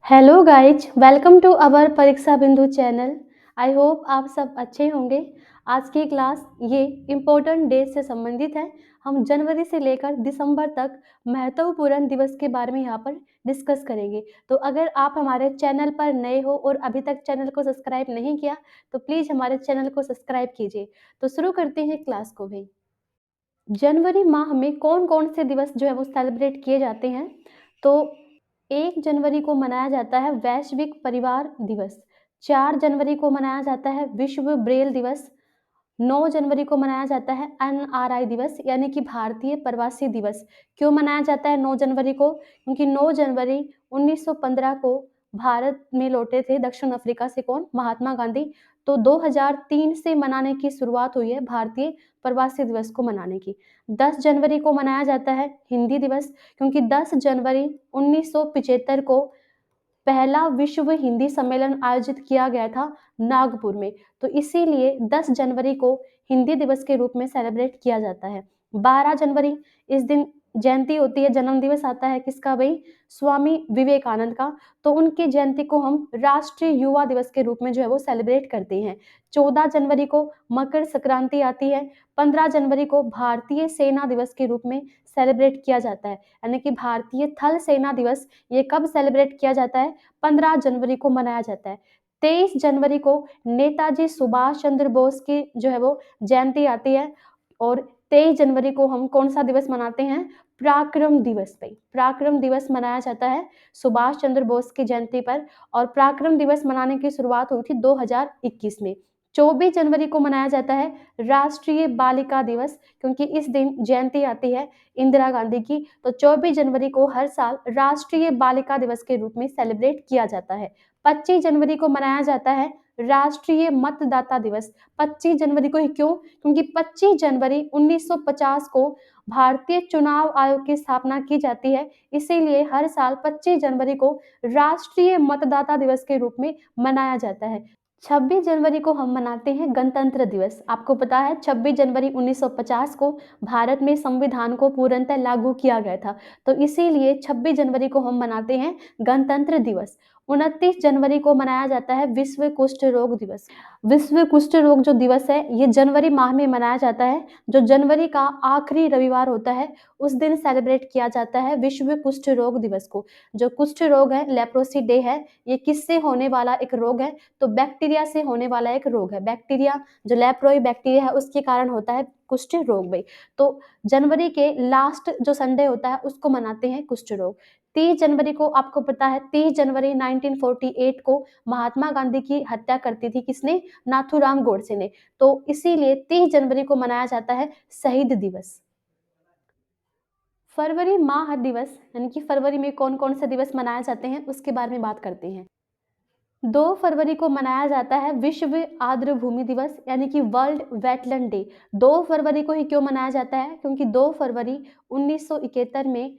Hello guys, welcome to our Pariksha Bindu channel. I hope आप सब अच्छे होंगे। आज की क्लास ये इम्पोर्टेंट डेज से संबंधित है। हम जनवरी से लेकर दिसंबर तक महत्वपूर्ण दिवस के बारे में यहाँ पर डिस्कस करेंगे। तो अगर आप हमारे चैनल पर नए हो और अभी तक चैनल को सब्सक्राइब नहीं किया तो प्लीज़ हमारे चैनल को सब्सक्राइब कीजिए। तो शुरू करते हैं क्लास को भी। जनवरी माह में कौन-कौन से दिवस जो है वो सेलिब्रेट किए जाते हैं? तो 1 जनवरी को मनाया जाता है वैश्विक परिवार दिवस, 4 जनवरी को मनाया जाता है विश्व ब्रेल दिवस, 9 जनवरी को मनाया जाता है एनआरआई दिवस यानी कि भारतीय प्रवासी दिवस। क्यों मनाया जाता है 9 जनवरी को? क्योंकि 9 जनवरी 1915 को भारत में लौटे थे दक्षिण अफ्रीका से कौन? महात्मा गांधी। तो 2003 से मनाने की शुरुआत हुई है भारतीय प्रवासी दिवस को मनाने की। 10 जनवरी को मनाया जाता है हिंदी दिवस, क्योंकि 10 जनवरी 1975 को पहला विश्व हिंदी सम्मेलन आयोजित किया गया था नागपुर में। तो इसीलिए 10 जनवरी को हिंदी दिवस के रूप में सेलिब्रेट किया जाता है। 12 जनवरी इस दिन जयंती होती है, जन्म दिवस आता है किसका भाई? स्वामी विवेकानंद का। तो उनकी जयंती को हम राष्ट्रीय युवा दिवस के रूप में जो है वो सेलिब्रेट करते हैं। 14 जनवरी को मकर संक्रांति आती है। 15 जनवरी को भारतीय सेना दिवस के रूप में सेलिब्रेट किया जाता है, यानी कि भारतीय थल सेना दिवस। ये कब सेलिब्रेट किया जाता है? 15 जनवरी को मनाया जाता है। 23 जनवरी को नेताजी सुभाष चंद्र बोस की जो है वो जयंती आती है। और 23 जनवरी को हम कौन सा दिवस मनाते हैं? पराक्रम दिवस पे। पराक्रम दिवस मनाया जाता है सुभाष चंद्र बोस की जयंती पर। और पराक्रम दिवस मनाने की शुरुआत हुई थी 2021 में। 24 जनवरी को मनाया जाता है राष्ट्रीय बालिका दिवस, क्योंकि इस दिन जयंती आती है इंदिरा गांधी की। तो 24 जनवरी को हर साल राष्ट्रीय बालिका दिवस के रूप में सेलिब्रेट किया जाता है। 25 जनवरी को मनाया जाता है राष्ट्रीय मतदाता दिवस। 25 जनवरी को ही क्यों? क्योंकि 25 जनवरी 1950 को भारतीय चुनाव आयोग की स्थापना की जाती है। इसीलिए हर साल 25 जनवरी को राष्ट्रीय मतदाता दिवस के रूप में मनाया जाता है। 26 जनवरी को हम मनाते हैं गणतंत्र दिवस। आपको पता है 26 जनवरी 1950 को भारत में संविधान को पूर्णतः लागू किया गया था। तो इसीलिए 26 जनवरी को हम मनाते हैं गणतंत्र दिवस। 29 जनवरी को मनाया जाता है विश्व कुष्ठ रोग दिवस। विश्व कुष्ठ रोग जो दिवस है ये जनवरी माह में मनाया जाता है। जो जनवरी का आखिरी रविवार होता है उस दिन सेलिब्रेट किया जाता है विश्व कुष्ठ रोग दिवस को। जो कुष्ठ रोग है, लेप्रोसी डे है, ये किससे होने वाला एक रोग है? तो बैक्टीरिया से होने वाला एक रोग है। बैक्टीरिया जो लेप्रोई बैक्टीरिया है उसके कारण होता है कुष्ठ रोग भाई। तो जनवरी के लास्ट जो संडे होता है उसको मनाते हैं कुष्ठ रोग। 30 जनवरी को आपको पता है 30 जनवरी 1948 को महात्मा गांधी की हत्या करती थी किसने? नाथूराम गोडसे ने। तो इसीलिए 30 जनवरी को मनाया जाता है शहीद दिवस। फरवरी माह दिवस यानी कि फरवरी में कौन कौन से दिवस मनाए जाते हैं उसके बारे में बात करते हैं। 2 फरवरी को मनाया जाता है विश्व आर्द्र भूमि दिवस यानी कि वर्ल्ड वेटलैंड डे। 2 फरवरी को ही क्यों मनाया जाता है? क्योंकि 2 फरवरी 1971 में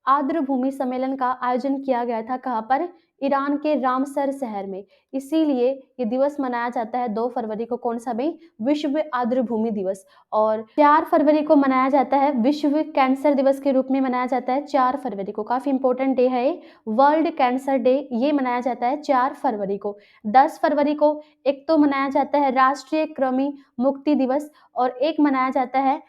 आर्द्र भूमि सम्मेलन का आयोजन किया गया था। कहाँ पर? ईरान के रामसर शहर में। इसीलिए ये दिवस मनाया जाता है 2 फरवरी को। कौन सा भाई? विश्व आर्द्र भूमि दिवस। और 4 फरवरी को मनाया जाता है विश्व कैंसर दिवस के रूप में मनाया जाता है 4 फरवरी को। काफ़ी इंपॉर्टेंट डे है ये, वर्ल्ड कैंसर डे। ये मनाया जाता है 4 फरवरी को। 10 फरवरी को एक तो मनाया जाता है राष्ट्रीय कृमि मुक्ति दिवस और एक मनाया जाता है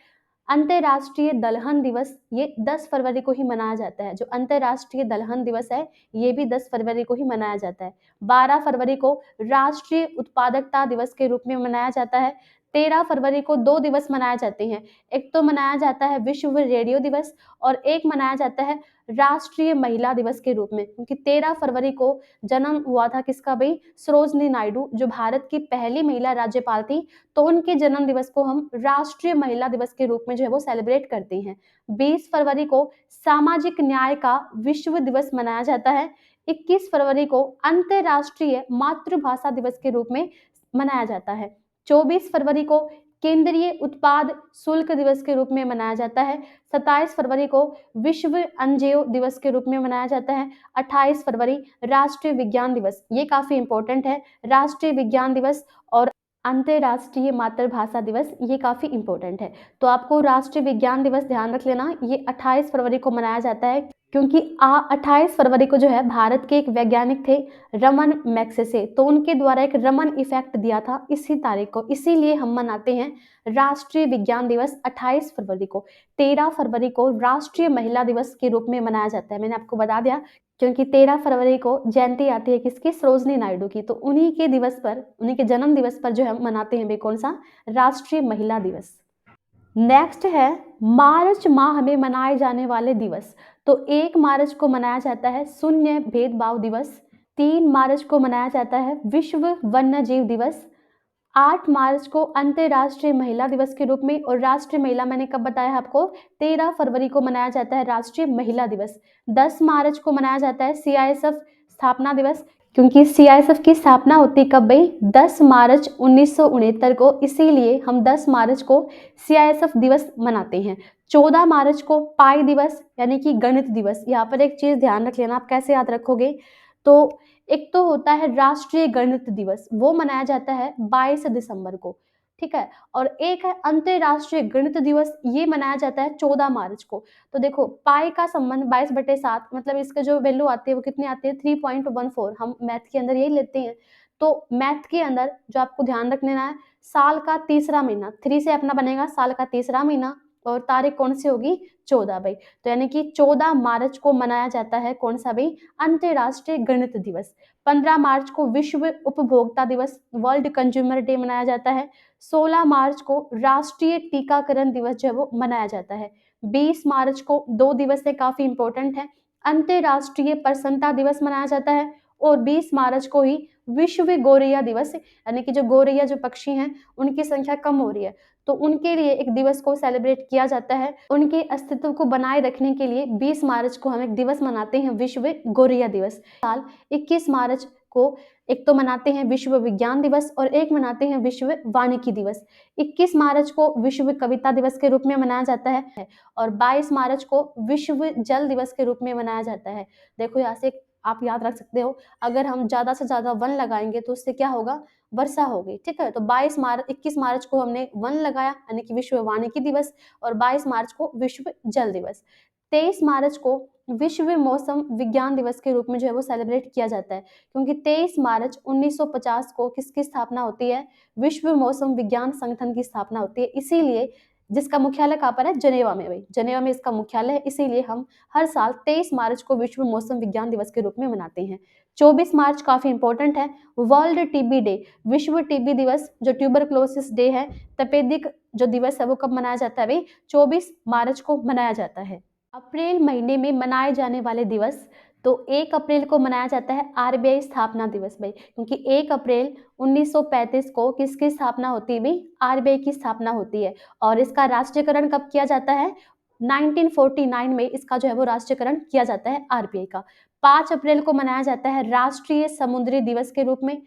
अंतर्राष्ट्रीय दलहन दिवस। ये 10 फरवरी को ही मनाया जाता है। जो अंतर्राष्ट्रीय दलहन दिवस है ये भी 10 फरवरी को ही मनाया जाता है। 12 फरवरी को राष्ट्रीय उत्पादकता दिवस के रूप में मनाया जाता है। 13 फरवरी को 2 दिवस मनाए जाते हैं। एक तो मनाया जाता है विश्व रेडियो दिवस और एक मनाया जाता है राष्ट्रीय महिला दिवस के रूप में, क्योंकि 13 फरवरी को जन्म हुआ था किसका भाई? सरोजनी नायडू, जो भारत की पहली महिला राज्यपाल थी। तो उनके जन्म दिवस को हम राष्ट्रीय महिला दिवस के रूप में जो है वो सेलिब्रेट करते हैं। 20 फरवरी को सामाजिक न्याय का विश्व दिवस मनाया जाता है। 21 फरवरी को अंतर्राष्ट्रीय मातृभाषा दिवस के रूप में मनाया जाता है। 24 फरवरी को केंद्रीय उत्पाद शुल्क दिवस के रूप में मनाया जाता है। 27 फरवरी को विश्व अंजेयो दिवस के रूप में मनाया जाता है। 28 फरवरी राष्ट्रीय विज्ञान दिवस, ये काफी इंपॉर्टेंट है। राष्ट्रीय विज्ञान दिवस और अंतर्राष्ट्रीय मातृभाषा दिवस, ये काफ़ी इंपॉर्टेंट है। तो आपको राष्ट्रीय विज्ञान दिवस ध्यान रख लेना, ये 28 फरवरी को मनाया जाता है। क्योंकि 28 फरवरी को जो है भारत के एक वैज्ञानिक थे रमन मैग्सेसे, तो उनके द्वारा एक रमन इफेक्ट दिया था इसी तारीख को, इसीलिए हम मनाते हैं राष्ट्रीय विज्ञान दिवस 28 फरवरी को। 13 फरवरी को राष्ट्रीय महिला दिवस के रूप में मनाया जाता है, मैंने आपको बता दिया, क्योंकि 13 फरवरी को जयंती आती है किसकी, सरोजनी नायडू की, तो उन्हीं के दिवस पर, उन्हीं के जन्म दिवस पर जो हम मनाते हैं वे कौन सा, राष्ट्रीय महिला दिवस। नेक्स्ट है मार्च माह में मनाए जाने वाले दिवस। तो 1 मार्च को मनाया जाता है शून्य भेदभाव दिवस, 3 मार्च को मनाया जाता है विश्व वन्य जीव दिवस, 8 मार्च को अंतर्राष्ट्रीय महिला दिवस के रूप में, और राष्ट्रीय महिला मैंने कब बताया आपको, 13 फरवरी को मनाया जाता है राष्ट्रीय महिला दिवस। 10 मार्च को मनाया जाता है सीआईएसएफ स्थापना दिवस, क्योंकि सीआईएसएफ की स्थापना होती कब भाई, 10 मार्च 1969 को, इसीलिए हम 10 मार्च को सीआईएसएफ दिवस मनाते हैं। 14 मार्च को पाई दिवस यानी कि गणित दिवस। यहाँ पर एक चीज ध्यान रख लेना, आप कैसे याद रखोगे, तो एक तो होता है राष्ट्रीय गणित दिवस, वो मनाया जाता है 22 दिसंबर को, ठीक है, और एक है अंतर्राष्ट्रीय गणित दिवस, ये मनाया जाता है 14 मार्च को। तो देखो पाई का संबंध 22/7, मतलब इसका जो वैल्यू आती है वो कितनी आती है, 3.14, हम मैथ के अंदर यही लेते हैं। तो मैथ के अंदर जो आपको ध्यान रखना है, साल का तीसरा महीना, 3 से अपना बनेगा साल का तीसरा महीना, और तारीख कौन सी होगी, 14 भाई, तो यानी कि 14 मार्च को मनाया जाता है कौन सा भाई, अंतर्राष्ट्रीय गणित दिवस। 15 मार्च को विश्व उपभोक्ता दिवस, वर्ल्ड कंज्यूमर डे मनाया जाता है। 16 मार्च को राष्ट्रीय टीकाकरण दिवस जो है वो मनाया जाता है। 20 मार्च को 2 दिवस से काफी इंपॉर्टेंट है, अंतर्राष्ट्रीय प्रसन्नता दिवस मनाया जाता है, और 20 मार्च को ही विश्व गौरैया दिवस, यानी कि जो गौरैया जो पक्षी हैं उनकी संख्या कम हो रही है, तो उनके लिए एक दिवस को सेलिब्रेट किया जाता है, उनके अस्तित्व को बनाए रखने के लिए 20 मार्च को हम एक दिवस मनाते हैं विश्व गौरैया दिवस। साल 21 मार्च को एक तो मनाते हैं विश्व विज्ञान दिवस, और एक मनाते हैं विश्व वानिकी दिवस। 21 मार्च को विश्व कविता दिवस के रूप में मनाया जाता है, और 22 मार्च को विश्व जल दिवस के रूप में मनाया जाता है। देखो यहाँ से आप याद रख सकते हो, अगर हम ज्यादा से ज्यादा वन लगाएंगे तो उससे क्या होगा, वर्षा होगी, ठीक है। तो 21 मार्च को हमने वन लगाया यानी कि विश्व वानिकी दिवस, और 22 मार्च को विश्व जल दिवस। 23 मार्च को विश्व मौसम विज्ञान दिवस के रूप में जो है वो सेलिब्रेट किया जाता है, क्योंकि 23 मार्च 1950 को किसकी स्थापना होती है, विश्व मौसम विज्ञान संगठन की स्थापना होती है, इसीलिए जिसका मुख्यालय कहाँ पर है, जनेवा में, भाई जनेवा में इसका मुख्यालय है, इसीलिए हम हर साल 23 मार्च को विश्व मौसम विज्ञान दिवस के रूप में मनाते हैं। 24 मार्च काफी इंपॉर्टेंट है, वर्ल्ड टीबी डे, विश्व टीबी दिवस, जो ट्यूबरक्लोसिस डे है, तपेदिक जो दिवस है वो कब मनाया जाता है भाई, 24 मार्च को मनाया जाता है। अप्रैल महीने में मनाए जाने वाले दिवस, तो 1 अप्रैल को मनाया जाता है आरबीआई स्थापना दिवस भाई, क्योंकि 1 अप्रैल 1935 को किसकी स्थापना होती है भाई, आरबीआई की स्थापना होती है, और इसका राष्ट्रीयकरण कब किया जाता है, 1949 में इसका जो है वो राष्ट्रीयकरण किया जाता है आरबीआई का। 5 अप्रैल को मनाया जाता है राष्ट्रीय समुद्री दिवस के रूप में,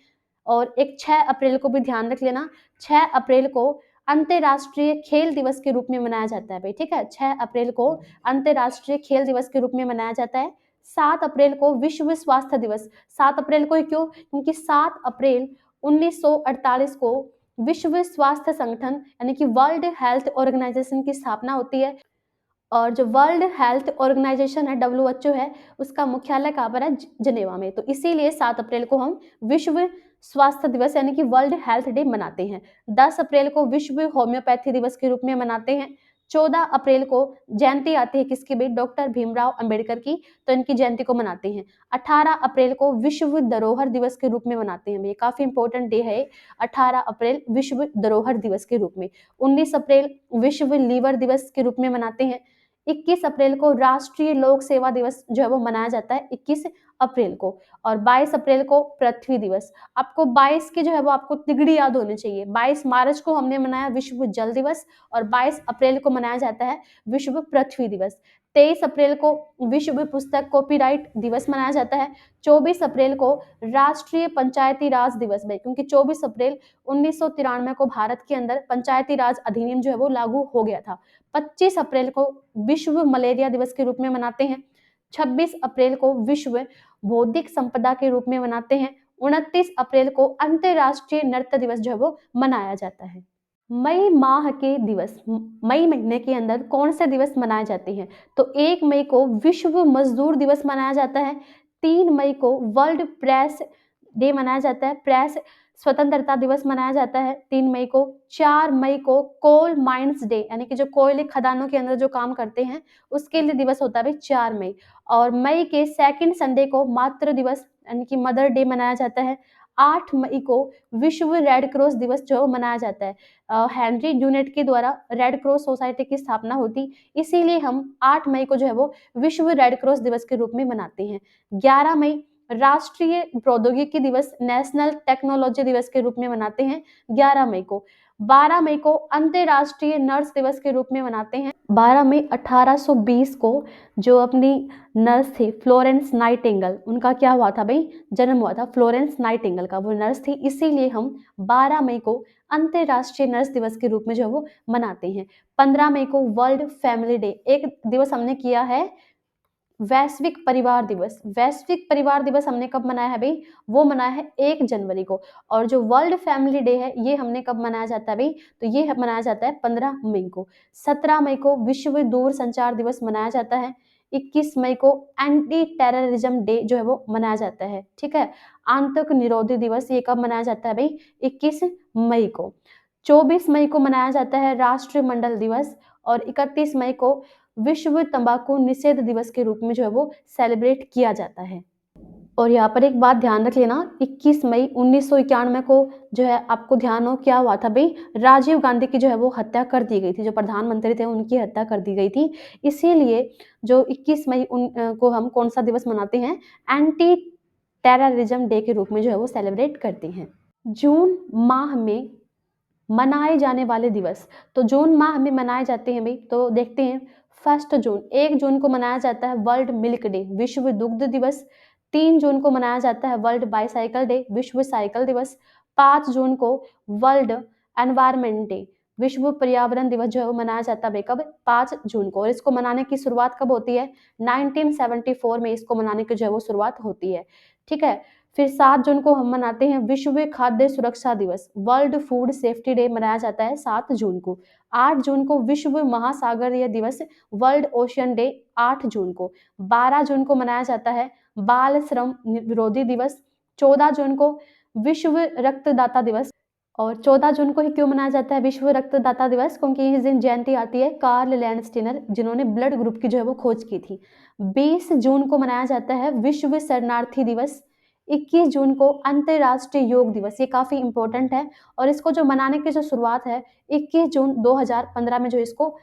और एक 6 अप्रैल को भी ध्यान रख लेना, 6 अप्रैल को अंतर्राष्ट्रीय खेल दिवस के रूप में मनाया जाता है भाई, ठीक है, 6 अप्रैल को अंतर्राष्ट्रीय खेल दिवस के रूप में मनाया जाता है। 7 अप्रैल को विश्व स्वास्थ्य दिवस, 7 अप्रैल को ही क्यों, क्योंकि 7 अप्रैल 1948 को विश्व स्वास्थ्य संगठन यानी कि वर्ल्ड हेल्थ ऑर्गेनाइजेशन की स्थापना होती है, और जो वर्ल्ड हेल्थ ऑर्गेनाइजेशन है, डब्ल्यूएचओ है, उसका मुख्यालय कहाँ पर है, जनेवा में, तो इसीलिए 7 अप्रैल को हम विश्व स्वास्थ्य दिवस यानी कि वर्ल्ड हेल्थ डे मनाते हैं। 10 अप्रैल को विश्व होम्योपैथी दिवस के रूप में मनाते हैं। 14 अप्रैल को जयंती आती है किसकी भी, डॉक्टर भीमराव अंबेडकर की, तो इनकी जयंती को मनाते हैं। 18 अप्रैल को विश्व धरोहर दिवस के रूप में मनाते हैं, ये काफी इंपॉर्टेंट डे है, 18 अप्रैल विश्व धरोहर दिवस के रूप में। 19 अप्रैल विश्व लीवर दिवस के रूप में मनाते हैं। 21 अप्रैल को राष्ट्रीय लोक सेवा दिवस जो है वो मनाया जाता है 21 अप्रैल को, और 22 अप्रैल को पृथ्वी दिवस। आपको 22 की जो है वो आपको तिगड़ी याद होनी चाहिए, 22 मार्च को हमने मनाया विश्व जल दिवस, और 22 अप्रैल को मनाया जाता है विश्व पृथ्वी दिवस। 23 अप्रैल को विश्व पुस्तक कॉपीराइट दिवस मनाया जाता है। 24 अप्रैल को राष्ट्रीय पंचायती राज दिवस में, क्योंकि 24 अप्रैल 1993 को भारत के अंदर पंचायती राज अधिनियम जो है वो लागू हो गया था। 25 अप्रैल को विश्व मलेरिया दिवस के रूप में मनाते हैं। 26 अप्रैल को विश्व बौद्धिक संपदा के रूप में मनाते हैं। 29 अप्रैल को अंतर्राष्ट्रीय नृत्य दिवस जो है वो मनाया जाता है। मई माह के दिवस मई महीने के अंदर कौन से दिवस मनाए जाते हैं? तो 1 मई को विश्व मजदूर दिवस मनाया जाता है, 3 मई को वर्ल्ड प्रेस डे मनाया जाता है, प्रेस स्वतंत्रता दिवस मनाया जाता है 3 मई को, 4 मई को कोल माइन्स डे यानी कि जो कोयले खदानों के अंदर जो काम करते हैं उसके लिए दिवस होता है भाई 4 मई, और मई के सेकंड संडे को मातृ दिवस यानी कि मदर डे मनाया जाता है, 8 मई को विश्व रेड क्रॉस दिवस जो मनाया जाता है। हेनरी ड्यूनेट के द्वारा रेड क्रॉस सोसाइटी की स्थापना होती, इसीलिए हम 8 मई को जो है वो विश्व रेड क्रॉस दिवस के रूप में मनाते हैं। 11 मई राष्ट्रीय प्रौद्योगिकी दिवस नेशनल टेक्नोलॉजी दिवस के रूप में मनाते हैं 11 मई को। 12 मई को अंतर्राष्ट्रीय नर्स दिवस के रूप में मनाते हैं। 12 मई 1820 को जो अपनी नर्स थी फ्लोरेंस नाइटिंगेल, उनका क्या हुआ था भाई, जन्म हुआ था फ्लोरेंस नाइटिंगेल का, वो नर्स थी, इसीलिए हम 12 मई को अंतर्राष्ट्रीय नर्स दिवस के रूप में जो है वो मनाते हैं। 15 मई को वर्ल्ड फैमिली डे, एक दिवस हमने किया है वैश्विक परिवार दिवस। वैश्विक परिवार दिवस हमने कब मनाया है भाई, वो मनाया है 1 जनवरी को, और जो वर्ल्ड फैमिली डे है ये हमने कब मनाया जाता है भाई, तो ये मनाया जाता है 15 मई को। 17 मई को विश्व दूर संचार दिवस मनाया जाता है। 21 मई को एंटी टेररिज्म डे जो है वो मनाया जाता है, ठीक है। आतंक निरोधी दिवस ये कब मनाया जाता है भाई, 21 मई को। 24 मई को मनाया जाता है राष्ट्रमंडल दिवस, और 31 मई को विश्व तंबाकू निषेध दिवस के रूप में जो है वो सेलिब्रेट किया जाता है। और यहाँ पर एक बात ध्यान रख लेना, 21 मई 1991 को जो है आपको ध्यान हो क्या हुआ था भाई, राजीव गांधी की जो है वो हत्या कर दी गई थी, जो प्रधानमंत्री थे उनकी हत्या कर दी गई थी। इसीलिए जो 21 मई को हम कौन सा दिवस मनाते हैं, एंटी टेररिज्म डे के रूप में जो है वो सेलिब्रेट करते हैं। जून माह में मनाए जाने वाले दिवस, तो जून माह में मनाए जाते हैं भाई, तो देखते हैं। 1 जून, 1 जून को मनाया जाता है वर्ल्ड मिल्क डे, विश्व दुग्ध दिवस। 3 जून को मनाया जाता है वर्ल्ड बाईसाइकिल डे, विश्व साइकिल दिवस। 5 जून को वर्ल्ड एनवायरमेंट डे, विश्व पर्यावरण दिवस जो है वो मनाया जाता है भाई कब, 5 जून को। और इसको मनाने की शुरुआत कब होती है, 1974 में इसको मनाने की जो है वो शुरुआत होती है, ठीक है। फिर 7 जून को हम मनाते हैं विश्व खाद्य सुरक्षा दिवस, वर्ल्ड फूड सेफ्टी डे मनाया जाता है 7 जून को। 8 जून को विश्व महासागरीय दिवस, वर्ल्ड ओशियन डे 8 जून को। 12 जून को मनाया जाता है बाल श्रम विरोधी दिवस। 14 जून को विश्व रक्तदाता दिवस, और 14 जून को ही क्यों मनाया जाता है विश्व रक्तदाता दिवस, क्योंकि इस दिन जयंती आती है कार्ल लैंडस्टीनर, जिन्होंने ब्लड ग्रुप की जो है वो खोज की थी। 20 जून को मनाया जाता है विश्व शरणार्थी दिवस। 21 जून को अंतर्राष्ट्रीय योग दिवस, ये काफी इंपॉर्टेंट है, और इसको जो मनाने की जो शुरुआत है 21 जून 2015 में जो इसको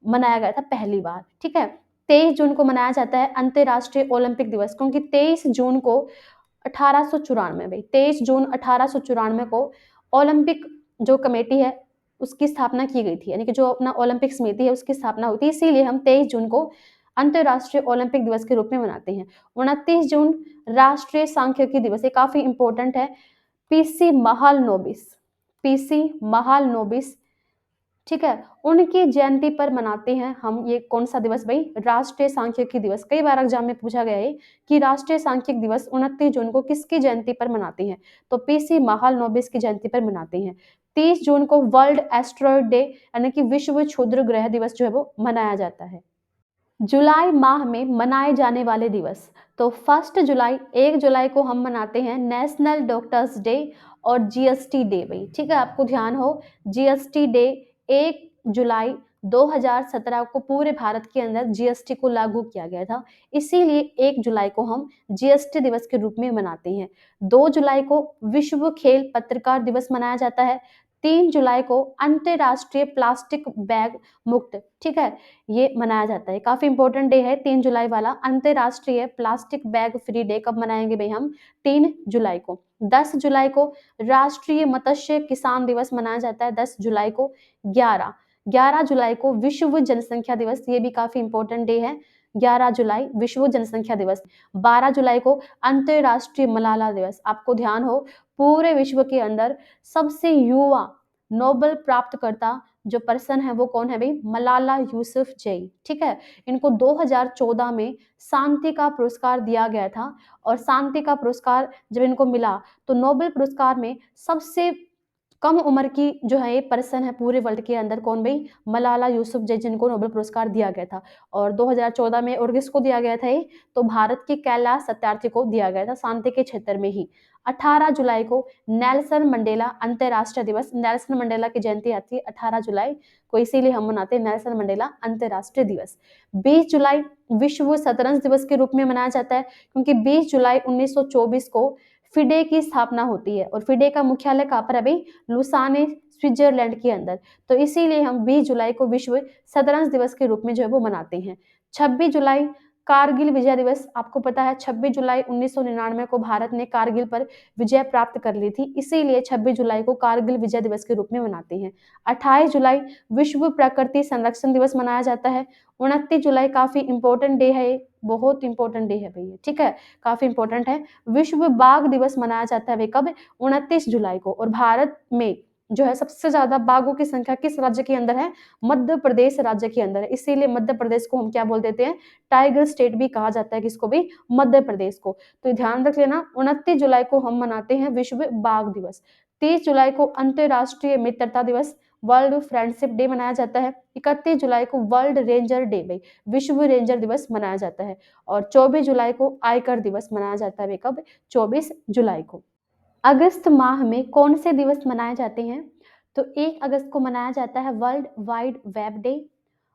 मनाया गया था पहली बार, ठीक है। 23 जून को मनाया जाता है अंतर्राष्ट्रीय ओलंपिक दिवस, क्योंकि 23 जून को 1894 भाई 23 जून 1894 को ओलंपिक जो कमेटी है उसकी स्थापना की गई थी, यानी कि जो अपना ओलंपिक समिति है उसकी स्थापना हुई थी, इसीलिए हम 23 जून को अंतर्राष्ट्रीय ओलंपिक दिवस के रूप में मनाते हैं। 29 जून राष्ट्रीय सांख्यिकी दिवस, ये काफी इंपॉर्टेंट है। पीसी महालनोबिस, पीसी महालनोबिस, ठीक है, उनकी जयंती पर मनाते हैं हम ये कौन सा दिवस भाई, राष्ट्रीय सांख्यिकी दिवस। कई बार एग्जाम में पूछा गया है कि राष्ट्रीय सांख्यिक दिवस 29 जून को किसकी जयंती पर मनाते हैं, तो पीसी महालनोबिस की जयंती पर मनाते हैं। 30 जून को वर्ल्ड एस्ट्रॉयड डे यानी कि विश्व क्षुद्र ग्रह दिवस जो है वो मनाया जाता है। जुलाई माह में मनाए जाने वाले दिवस, तो 1 जुलाई 1 जुलाई को हम मनाते हैं नेशनल डॉक्टर्स डे और जीएसटी डे भाई, ठीक है, आपको ध्यान हो जीएसटी डे 1 जुलाई 2017 को पूरे भारत के अंदर जीएसटी को लागू किया गया था, इसीलिए 1 जुलाई को हम जीएसटी दिवस के रूप में मनाते हैं। 2 जुलाई को विश्व खेल पत्रकार दिवस मनाया जाता है। 3 जुलाई को अंतर्राष्ट्रीय प्लास्टिक बैग मुक्त, ठीक है, ये मनाया जाता है, काफी इंपॉर्टेंट डे है 3 जुलाई वाला, अंतर्राष्ट्रीय प्लास्टिक बैग फ्री डे। कब मनाएंगे भाई हम, 3 जुलाई को। 10 जुलाई को राष्ट्रीय मत्स्य किसान दिवस मनाया जाता है, 10 जुलाई को। 11 जुलाई को विश्व जनसंख्या दिवस, ये भी काफी इंपॉर्टेंट डे है, 11 जुलाई विश्व जनसंख्या दिवस। 12 जुलाई को अंतर्राष्ट्रीय मलाला दिवस, आपको ध्यान हो पूरे विश्व के अंदर सबसे युवा नोबेल प्राप्तकर्ता जो पर्सन है वो कौन है भाई, मलाला यूसुफजई, ठीक है। इनको 2014 में शांति का पुरस्कार दिया गया था, और शांति का पुरस्कार जब इनको मिला तो नोबेल पुरस्कार में सबसे कम उम्र की जो है ये पर्सन है पूरे वर्ल्ड के अंदर, कौन भाई? मलाला यूसुफजई, जिनको नोबेल पुरस्कार दिया गया था। और 2014 में और किसको दिया गया था ये? तो भारत के कैलाश सत्यार्थी को दिया गया था, शांति के क्षेत्र में ही। 18 जुलाई को नेल्सन मंडेला अंतर्राष्ट्रीय दिवस, नेल्सन मंडेला की जयंती आती है 18 जुलाई को, इसीलिए हम मनाते हैं नेल्सन मंडेला अंतर्राष्ट्रीय दिवस। 20 जुलाई विश्व शतरंज दिवस के रूप में मनाया जाता है, क्योंकि 20 जुलाई 1924 को फिडे की स्थापना होती है, और फिडे का मुख्यालय कहाँ पर है भाई? लुसाने, स्विट्जरलैंड के अंदर। तो इसीलिए हम 20 जुलाई को विश्व शतरंज दिवस के रूप में जो है वो मनाते हैं। 26 जुलाई कारगिल विजय दिवस, आपको पता है 26 जुलाई 1999 को भारत ने कारगिल पर विजय प्राप्त कर ली थी, इसीलिए 26 जुलाई को कारगिल विजय दिवस के रूप में मनाते हैं। 28 जुलाई विश्व प्रकृति संरक्षण दिवस मनाया जाता है। 29 जुलाई काफी इंपॉर्टेंट डे है, बहुत इंपॉर्टेंट डे है भैया, ठीक है, काफी इंपॉर्टेंट है। विश्व बाघ दिवस मनाया जाता है कब? 29 जुलाई को। और भारत में जो है सबसे ज्यादा बाघों की संख्या किस राज्य के अंदर है? मध्य प्रदेश राज्य के अंदर है, इसीलिए मध्य प्रदेश को हम क्या बोल देते हैं? टाइगर स्टेट भी कहा जाता है, किसको भी? मध्य प्रदेश को। तो ध्यान रख लेना, 29 जुलाई को हम मनाते हैं विश्व बाघ दिवस। 30 जुलाई को अंतर्राष्ट्रीय मित्रता दिवस, वर्ल्ड फ्रेंडशिप डे मनाया जाता है। 31 जुलाई को वर्ल्ड रेंजर डे भाई, विश्व रेंजर दिवस मनाया जाता है। और 24 जुलाई को आयकर दिवस मनाया जाता है, कब? 24 जुलाई को। अगस्त माह में कौन से दिवस मनाए जाते हैं? तो 1 अगस्त को मनाया जाता है वर्ल्ड वाइड वेब डे,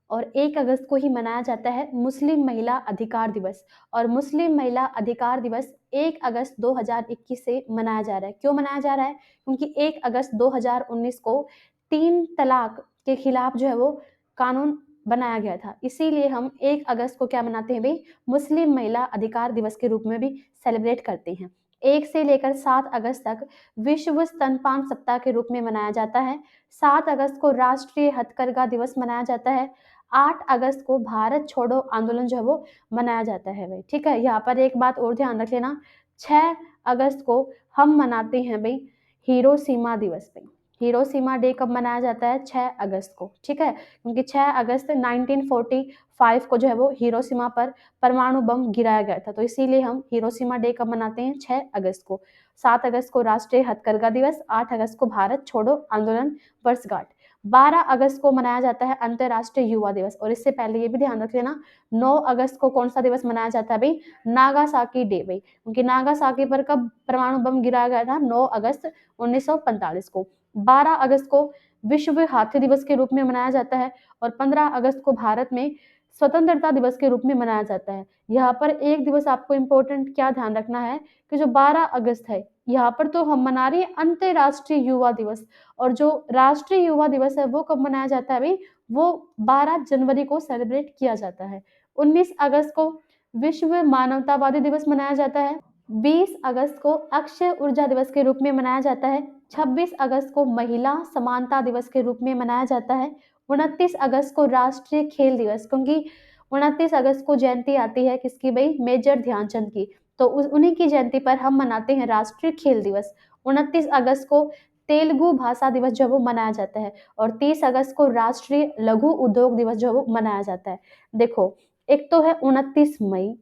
और 1 अगस्त को ही मनाया जाता है मुस्लिम महिला अधिकार दिवस। और मुस्लिम महिला अधिकार दिवस 1 अगस्त 2021 से मनाया जा रहा है। क्यों मनाया जा रहा है? क्योंकि 1 अगस्त 2019 को 3 तलाक के खिलाफ जो है वो कानून बनाया गया था, इसीलिए हम 1 अगस्त को क्या मनाते हैं भाई? मुस्लिम महिला अधिकार दिवस के रूप में भी सेलिब्रेट करते हैं। 1 से लेकर 7 अगस्त तक विश्व स्तनपान सप्ताह के रूप में मनाया जाता है। 7 अगस्त को राष्ट्रीय हथकरघा दिवस मनाया जाता है। 8 अगस्त को भारत छोड़ो आंदोलन जो है वो मनाया जाता है भाई, ठीक है। यहाँ पर एक बात और ध्यान रख लेना, 6 अगस्त को हम मनाते हैं भाई हिरोशिमा दिवस भाई। हिरोशिमा डे कब मनाया जाता है? 6 अगस्त को, ठीक है, क्योंकि 6 अगस्त 1945 को जो है वो हिरोशिमा पर परमाणु बम गिराया गया था, तो इसीलिए हम हिरोशिमा डे कब मनाते हैं? 6 अगस्त को। 7 अगस्त को राष्ट्रीय हथकरघा दिवस, 8 अगस्त को भारत छोड़ो आंदोलन वर्षगांठ। 12 अगस्त को मनाया जाता है अंतर्राष्ट्रीय युवा दिवस, और इससे पहले ये भी ध्यान रख लेना 9 अगस्त को कौन सा दिवस मनाया जाता है भाई? नागासाकी डे भाई, क्योंकि नागासाकी पर कब परमाणु बम गिराया गया था? 9 अगस्त 1945 को। 12 अगस्त को विश्व हाथी दिवस के रूप में मनाया जाता है, और 15 अगस्त को भारत में स्वतंत्रता दिवस के रूप में मनाया जाता है। यहाँ पर एक दिवस आपको इम्पोर्टेंट क्या ध्यान रखना है कि जो 12 अगस्त है, यहाँ पर तो हम मना रहे हैं अंतर्राष्ट्रीय युवा दिवस, और जो राष्ट्रीय युवा दिवस है वो कब मनाया जाता है भाई? वो 12 जनवरी को सेलिब्रेट किया जाता है। 19 अगस्त को विश्व मानवतावादी दिवस मनाया जाता है। 20 अगस्त को अक्षय ऊर्जा दिवस के रूप में मनाया जाता है। 26 अगस्त को महिला समानता दिवस के रूप में मनाया जाता है। 29 अगस्त को राष्ट्रीय खेल दिवस, क्योंकि 29 अगस्त को जयंती आती है किसकी भाई? मेजर ध्यानचंद की, तो उन्हीं की जयंती पर हम मनाते हैं राष्ट्रीय खेल दिवस। 29 अगस्त को तेलुगु भाषा दिवस जो वो मनाया जाता है, और 30 अगस्त को राष्ट्रीय लघु उद्योग दिवस जो वो मनाया जाता है। देखो, एक तो है 29 मई,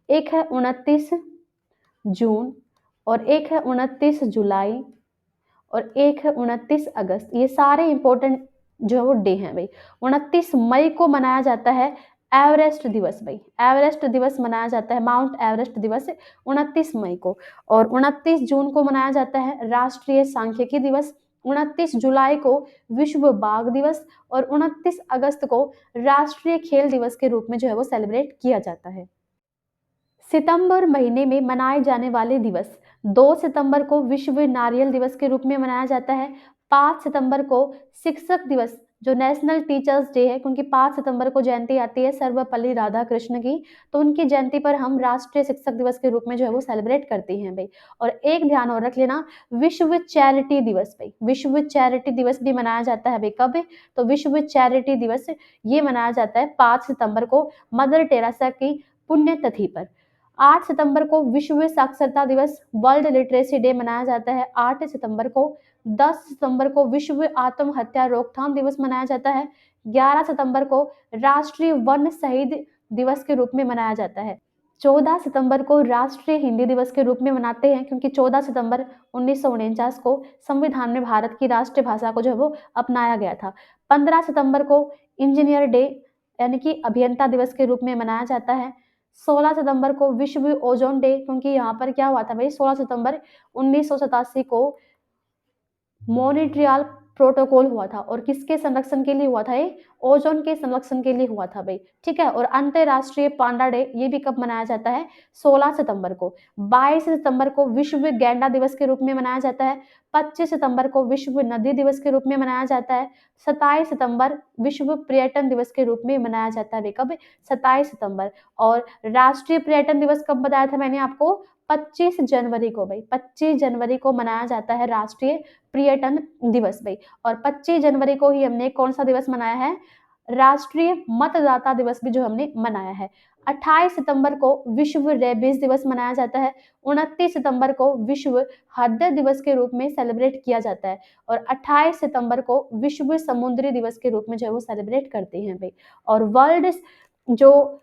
एक है 29 जून, और एक है 29 जुलाई, और एक है 29 अगस्त। ये सारे इंपॉर्टेंट जो है वो डे हैं भाई। 29 मई को मनाया जाता है एवरेस्ट दिवस भाई, एवरेस्ट दिवस मनाया जाता है, माउंट एवरेस्ट दिवस 29 मई को। और 29 जून को मनाया जाता है राष्ट्रीय सांख्यिकी दिवस। 29 जुलाई को विश्व बाघ दिवस, और 29 अगस्त को राष्ट्रीय खेल दिवस के रूप में जो है वो सेलिब्रेट किया जाता है। सितंबर महीने में मनाए जाने वाले दिवस, 2 सितंबर को विश्व नारियल दिवस के रूप में मनाया जाता है। 5 सितंबर को शिक्षक दिवस जो नेशनल टीचर्स डे है, क्योंकि 5 सितंबर को जयंती आती है सर्वपल्ली राधाकृष्ण की, तो उनकी जयंती पर हम राष्ट्रीय शिक्षक दिवस के रूप में जो है वो सेलिब्रेट करते हैं भाई। और एक ध्यान और रख लेना, विश्व चैरिटी दिवस भाई, विश्व चैरिटी दिवस भी मनाया जाता है भाई। कब? तो विश्व चैरिटी दिवस ये मनाया जाता है 5 सितंबर को मदर टेरेसा की पुण्यतिथि पर। 8 सितंबर को विश्व साक्षरता दिवस, वर्ल्ड लिटरेसी डे मनाया जाता है 8 सितंबर को। 10 सितंबर को विश्व आत्महत्या रोकथाम दिवस मनाया जाता है। 11 सितंबर को राष्ट्रीय वन शहीद दिवस के रूप में मनाया जाता है। 14 सितंबर को राष्ट्रीय हिंदी दिवस के रूप में मनाते हैं, क्योंकि 14 सितंबर 1949 को संविधान में भारत की राष्ट्रीय भाषा को जो है वो अपनाया गया था। 15 सितंबर को इंजीनियर डे यानी कि अभियंता दिवस के रूप में मनाया जाता है। 16 सितंबर को विश्व ओजोन डे, क्योंकि यहाँ पर क्या हुआ था भाई, 16 सितंबर 1987 को मॉन्ट्रियल प्रोटोकॉल हुआ था, और किसके संरक्षण के लिए हुआ था ये, ओजोन के संरक्षण के लिए हुआ था भाई, ठीक है। और अंतरराष्ट्रीय पांडा डे ये भी कब मनाया जाता है, 16 सितंबर को। 22 सितंबर को विश्व गैंडा दिवस के रूप में मनाया जाता है। 25 सितंबर को विश्व नदी दिवस के रूप में मनाया जाता है। 27 सितंबर विश्व पर्यटन दिवस के रूप में मनाया जाता है, कब, 27 सितंबर। और राष्ट्रीय पर्यटन दिवस कब बताया था मैंने आपको, 25 जनवरी को भाई, 25 जनवरी को मनाया जाता है राष्ट्रीय पर्यटन दिवस भाई। और 25 जनवरी को ही हमने कौन सा दिवस मनाया है, राष्ट्रीय मतदाता दिवस भी जो हमने मनाया है। 28 सितंबर को विश्व रेबीज दिवस मनाया जाता है। 29 सितंबर को विश्व हृदय दिवस के रूप में सेलिब्रेट किया जाता है। और 28 सितंबर को विश्व समुद्री दिवस के रूप में जो है वो सेलिब्रेट करते हैं भाई। और वर्ल्ड जो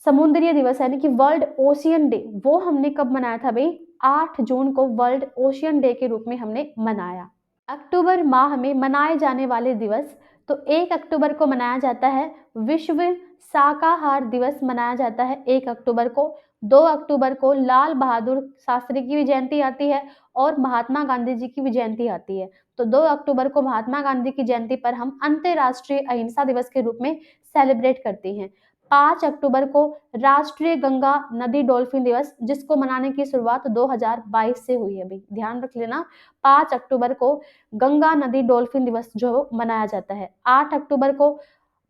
समुद्री दिवस यानी कि वर्ल्ड ओशियन डे, वो हमने कब मनाया था भाई, 8 जून को वर्ल्ड ओशियन डे के रूप में हमने मनाया। अक्टूबर माह में मनाए जाने वाले दिवस, तो 1 अक्टूबर को मनाया जाता है विश्व शाकाहार दिवस मनाया जाता है 1 अक्टूबर को। 2 अक्टूबर को लाल बहादुर शास्त्री की भी जयंती आती है और महात्मा गांधी जी की भी जयंती आती है। तो 2 अक्टूबर को महात्मा गांधी की जयंती पर हम अंतर्राष्ट्रीय अहिंसा दिवस के रूप में सेलिब्रेट करते हैं। 5 अक्टूबर को राष्ट्रीय गंगा नदी डॉल्फिन दिवस, जिसको मनाने की शुरुआत 2022 से हुई है भाई, ध्यान रख लेना। 5 अक्टूबर को गंगा नदी डॉल्फिन दिवस जो मनाया जाता है। 8 अक्टूबर को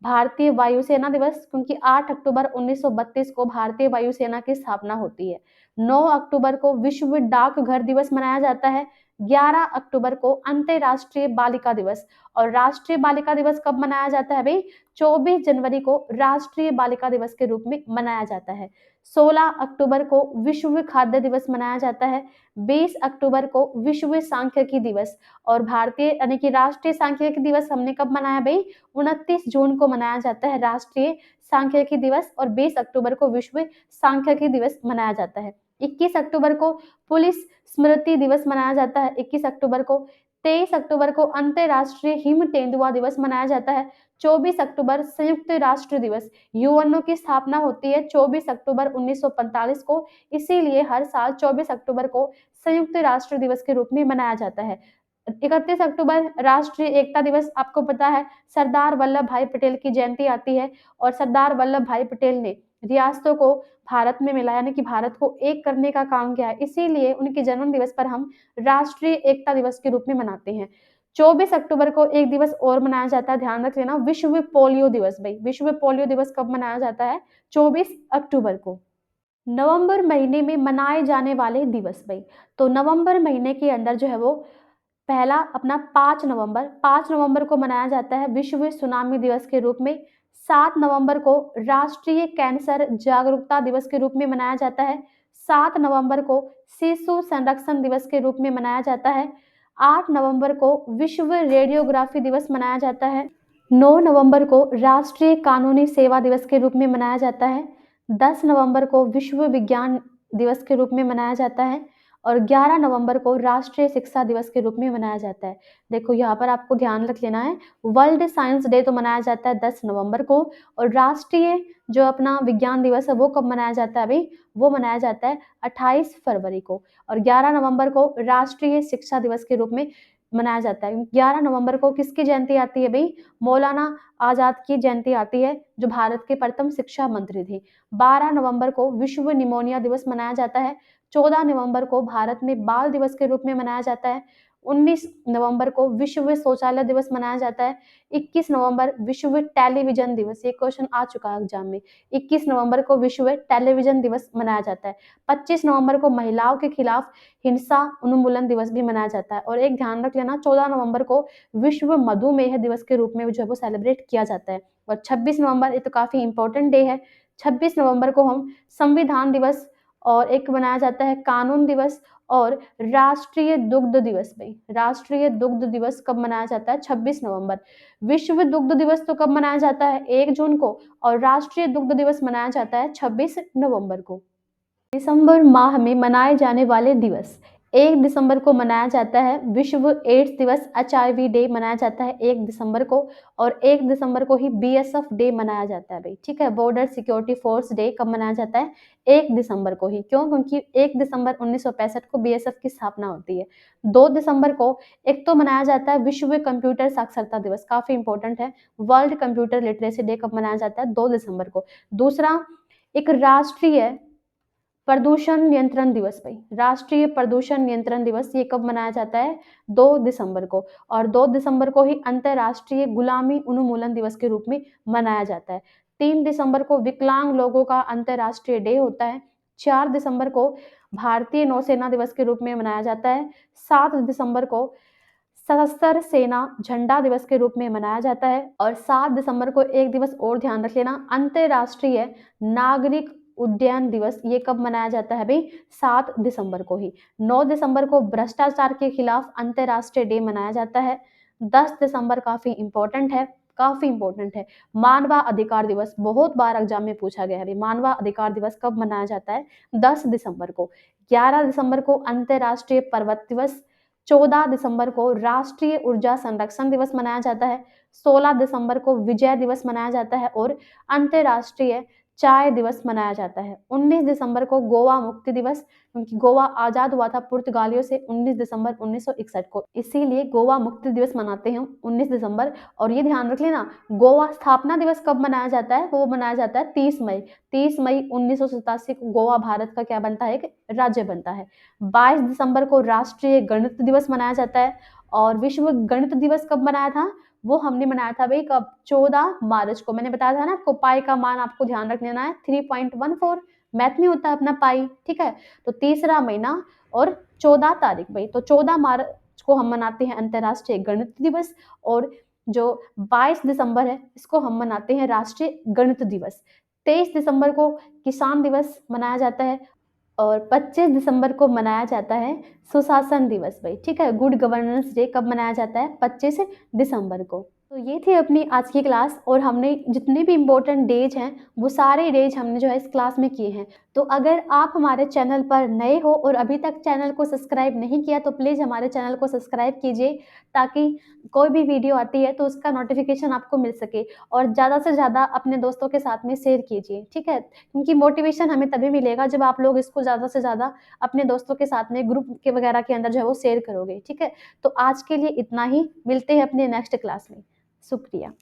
भारतीय वायुसेना दिवस, क्योंकि 8 अक्टूबर 1932 को भारतीय वायुसेना की स्थापना होती है। 9 अक्टूबर को विश्व डाकघर दिवस मनाया जाता है। 11 अक्टूबर को अंतर्राष्ट्रीय बालिका दिवस, और राष्ट्रीय बालिका दिवस कब मनाया जाता है भाई, 24 जनवरी को राष्ट्रीय बालिका दिवस के रूप में मनाया जाता है। 16 अक्टूबर को विश्व खाद्य दिवस मनाया जाता है। 20 अक्टूबर को विश्व सांख्यिकी दिवस, और भारतीय यानी कि राष्ट्रीय सांख्यिकी दिवस हमने कब मनाया भाई, 29 जून को मनाया जाता है राष्ट्रीय सांख्यिकी दिवस, और 20 अक्टूबर को विश्व सांख्यिकी दिवस मनाया जाता है। 21 अक्टूबर को पुलिस स्मृति दिवस मनाया जाता है 21 अक्टूबर को। 23 अक्टूबर को अंतर्राष्ट्रीय हिम तेंदुआ दिवस मनाया जाता है। 24 अक्टूबर संयुक्त राष्ट्र दिवस, यूएनओ की स्थापना होती है 24 अक्टूबर 1945 को, इसीलिए हर साल 24 अक्टूबर को संयुक्त राष्ट्र दिवस के रूप में मनाया जाता है। 31 अक्टूबर राष्ट्रीय एकता दिवस, आपको पता है सरदार वल्लभ भाई पटेल की जयंती आती है, और सरदार वल्लभ भाई पटेल ने रियासतों को भारत में मिला, यानी कि भारत को एक करने का काम किया है, इसीलिए उनके जन्म दिवस पर हम राष्ट्रीय एकता दिवस के रूप में मनाते हैं। 24 अक्टूबर को एक दिवस और मनाया जाता है, ध्यान रख लेना, विश्व पोलियो दिवस भाई। विश्व पोलियो दिवस कब मनाया जाता है, 24 अक्टूबर को। नवंबर महीने में मनाए जाने वाले दिवस भाई, तो नवंबर महीने के अंदर जो है वो पहला अपना 5 नवंबर को मनाया जाता है विश्व सुनामी दिवस के रूप में। 7 नवंबर को राष्ट्रीय कैंसर जागरूकता दिवस के रूप में मनाया जाता है। 7 नवंबर को शिशु संरक्षण दिवस के रूप में मनाया जाता है। 8 नवंबर को विश्व रेडियोग्राफी दिवस मनाया जाता है। 9 नवंबर को राष्ट्रीय कानूनी सेवा दिवस के रूप में मनाया जाता है। 10 नवंबर को विश्व विज्ञान दिवस के रूप में मनाया जाता है। और 11 नवंबर को राष्ट्रीय शिक्षा दिवस के रूप में मनाया जाता है। देखो यहाँ पर आपको ध्यान रख लेना है, वर्ल्ड साइंस डे तो मनाया जाता है 10 नवंबर को, और राष्ट्रीय जो अपना विज्ञान दिवस है वो कब मनाया जाता है भाई, वो मनाया जाता है 28 फरवरी को। और 11 नवंबर को राष्ट्रीय शिक्षा दिवस के रूप में मनाया जाता है। 11 नवंबर को किसकी जयंती आती है भाई, मौलाना आजाद की जयंती आती है, जो भारत के प्रथम शिक्षा मंत्री थे। 12 नवंबर को विश्व निमोनिया दिवस मनाया जाता है। 14 नवंबर को भारत में बाल दिवस के रूप में मनाया जाता है। 19 नवंबर को विश्व शौचालय दिवस मनाया जाता है। 21 नवंबर विश्व टेलीविजन दिवस, ये क्वेश्चन आ चुका है एग्जाम में, 21 नवंबर को विश्व टेलीविजन दिवस मनाया जाता है। 25 नवंबर को महिलाओं के खिलाफ हिंसा उन्मूलन दिवस भी मनाया जाता है। और एक ध्यान रख लेना, 14 नवंबर को विश्व मधुमेह दिवस के रूप में जो है वो सेलिब्रेट किया जाता है। और 26 नवंबर, ये तो काफी इंपॉर्टेंट डे है, 26 नवंबर को हम संविधान दिवस, और एक बनाया जाता है कानून दिवस, और राष्ट्रीय दुग्ध दिवस भाई। राष्ट्रीय दुग्ध दिवस कब मनाया जाता है, 26 नवंबर। विश्व दुग्ध दिवस तो कब मनाया जाता है, 1 जून को, और राष्ट्रीय दुग्ध दिवस मनाया जाता है 26 नवंबर को। दिसंबर माह में मनाए जाने वाले दिवस। 1 दिसंबर को मनाया जाता है विश्व एड्स दिवस, एचआईवी डे मनाया जाता है 1 दिसंबर को, और 1 दिसंबर को ही बीएसएफ डे मनाया जाता है भाई, ठीक है। बॉर्डर सिक्योरिटी फोर्स डे कब मनाया जाता है? 1 दिसंबर को ही। क्यों? क्योंकि 1 दिसंबर 1965 को बीएसएफ की स्थापना होती है। 2 दिसंबर को एक तो मनाया जाता है विश्व कंप्यूटर साक्षरता दिवस, काफी इंपॉर्टेंट है। वर्ल्ड कंप्यूटर लिटरेसी डे कब मनाया जाता है? 2 दिसंबर को। दूसरा, एक राष्ट्रीय प्रदूषण नियंत्रण दिवस भाई, राष्ट्रीय प्रदूषण नियंत्रण दिवस, ये कब मनाया जाता है? 2 दिसंबर को। और 2 दिसंबर को ही अंतर्राष्ट्रीय गुलामी उन्मूलन दिवस के रूप में मनाया जाता है। 3 दिसंबर को विकलांग लोगों का अंतर्राष्ट्रीय डे होता है। 4 दिसंबर को भारतीय नौसेना दिवस के रूप में मनाया जाता है। 7 दिसंबर को सशस्त्र सेना झंडा दिवस के रूप में मनाया जाता है। और 7 दिसंबर को एक दिवस और ध्यान रख लेना, अंतर्राष्ट्रीय नागरिक उड्डयन दिवस, ये कब मनाया जाता है भाई? 7 दिसंबर को ही। 9 दिसंबर को भ्रष्टाचार के खिलाफ अंतर्राष्ट्रीय डे मनाया जाता है। 10 दिसंबर काफी इंपॉर्टेंट है, काफी इंपॉर्टेंट है, मानवा अधिकार दिवस, बहुत बार एग्जाम में पूछा गया है भाई। मानवा अधिकार दिवस कब मनाया जाता है? 10 दिसंबर को। 11 दिसंबर को अंतर्राष्ट्रीय पर्वत दिवस। 14 दिसंबर को राष्ट्रीय ऊर्जा संरक्षण दिवस मनाया जाता है। 16 दिसंबर को विजय दिवस मनाया जाता है और अंतर्राष्ट्रीय चाय दिवस मनाया जाता है। 19 दिसंबर को गोवा मुक्ति दिवस, क्योंकि गोवा आजाद हुआ था पुर्तगालियों से 19 दिसंबर 1961 को, इसीलिए गोवा मुक्ति दिवस मनाते हैं 19 दिसंबर। और ये ध्यान रख लेना, गोवा स्थापना दिवस कब मनाया जाता है? वो मनाया जाता है 30 मई। 30 मई 1987 को गोवा भारत का क्या बनता है? एक राज्य बनता है। 22 दिसंबर को राष्ट्रीय गणित दिवस मनाया जाता है। और विश्व गणित दिवस कब मनाया था? वो हमने मनाया था भाई कब? 14 मार्च को। मैंने बताया था ना आपको, पाई का मान आपको ध्यान रख लेना है 3.14, मैथ में होता है अपना पाई, ठीक है। तो तीसरा महीना और 14 तारीख भाई, तो 14 मार्च को हम मनाते हैं अंतर्राष्ट्रीय गणित दिवस। और जो 22 दिसंबर है इसको हम मनाते हैं राष्ट्रीय गणित दिवस। 23 दिसंबर को किसान दिवस मनाया जाता है। और 25 दिसंबर को मनाया जाता है सुशासन दिवस भाई, ठीक है। गुड गवर्नेंस डे कब मनाया जाता है? 25 दिसंबर को। तो ये थी अपनी आज की क्लास, और हमने जितने भी इम्पोर्टेंट डेज हैं वो सारे डेज हमने जो है इस क्लास में किए हैं। तो अगर आप हमारे चैनल पर नए हो और अभी तक चैनल को सब्सक्राइब नहीं किया तो प्लीज़ हमारे चैनल को सब्सक्राइब कीजिए, ताकि कोई भी वीडियो आती है तो उसका नोटिफिकेशन आपको मिल सके। और ज़्यादा से ज़्यादा अपने दोस्तों के साथ में शेयर कीजिए, ठीक है। क्योंकि मोटिवेशन हमें तभी मिलेगा जब आप लोग इसको ज़्यादा से ज़्यादा अपने दोस्तों के साथ में ग्रुप के वगैरह के अंदर जो है वो शेयर करोगे, ठीक है। तो आज के लिए इतना ही, मिलते हैं अपने नेक्स्ट क्लास में। शुक्रिया।